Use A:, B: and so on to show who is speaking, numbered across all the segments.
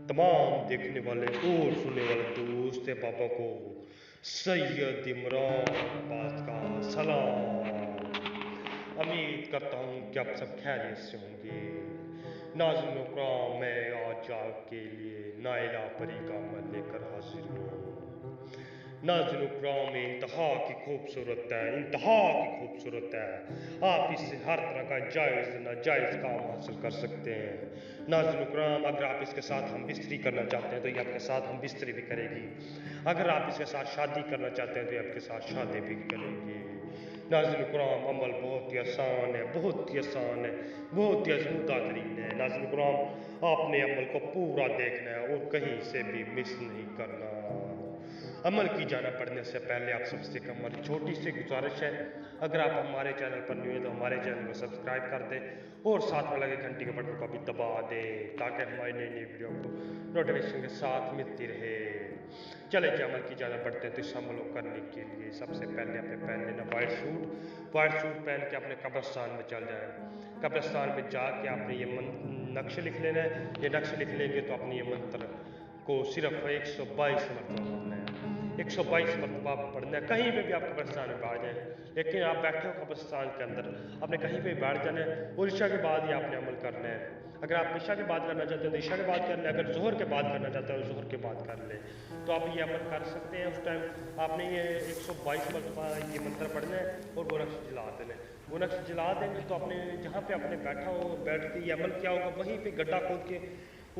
A: तमाम देखने वाले और सुनने वाले दोस्त बाबा को सैयद इमरान अब्बास का सलाम। उम्मीद करता हूँ कि आप सब खैरियत से होंगे। नाज़रीन इकराम, मैं आज आपके लिए नाइला परी का अमल लेकर हाजिर हूँ। नाज़रीन इकराम, इंतहा की खूबसूरत है, इंतहा की खूबसूरत है। आप इससे हर तरह का जायज़ नाजायज़ काम हासिल कर सकते हैं। नाज़रीन इकराम, अगर आप इसके साथ हम बिस्तरी करना चाहते हैं तो ये आपके साथ हम बिस्तरी भी करेगी। अगर आप इसके साथ शादी करना चाहते हैं तो ये आपके साथ शादी भी करेगी। नाज़रीन इकराम, अमल बहुत ही आसान है, बहुत ही आसान है, बहुत ही आज़मूदा तरीन है। नाज़रीन इकराम, आपने अमल को पूरा देखना है और कहीं से भी मिस नहीं करना। अमल की जाना पड़ने से पहले आप सबसे एक हमारी छोटी सी गुजारिश है, अगर आप हमारे चैनल पर न्यू हैं तो हमारे चैनल को सब्सक्राइब कर दें और साथ में लगे घंटी के बटन को भी दबा दें ताकि हमारी नई नई वीडियो को नोटिफिकेशन के साथ मिलती रहे। चले जी अमल की जाना पड़ते हैं। तो इस अमल को करने के लिए सबसे पहले आपने पहन लेना वाइट सूट पहन के अपने कब्रिस्तान में चल जाए। कब्रिस्तान में जाके आपने ये नक्शे लिख लेना है। ये नक्शे लिख लेंगे तो अपने ये मंत्र को सिर्फ 122 मरतबा पढ़ना है। 122 मरतबा पढ़ना है। कहीं पे भी आप कब्रिस्तान में बैठ जाएं, लेकिन आप बैठे हो कब्रिस्तान के अंदर, आपने कहीं पे बैठ जाना है और ईशा के बाद ही आपने अमल करना है। अगर आप ईशा के बाद करना चाहते हैं तो ईशा के बाद कर लें, अगर जोहर के बाद करना चाहते हैं तो जोहर के बाद कर लें। तो आप ये अमल कर सकते हैं। उस टाइम आपने ये 122 मरतबा ये मंत्र पढ़ना है और वो नक्श जला देना है। वो नक्श जला देंगे तो आपने जहाँ पे आपने बैठा हो बैठ के ये अमल क्या होगा, वहीं पे गड्ढा खोद के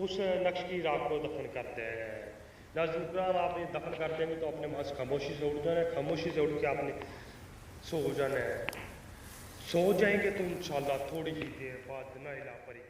A: उस नक्श की राख को दफन करते हैं। नाज़रीन इकराम, आप ये दफन कर देंगे तो अपने वहाँ से खामोशी से उठ जाना है। खामोशी से उठ के आपने सो जाना है। सो जाएंगे तो इंशाल्लाह थोड़ी ही देर बाद नाइला परी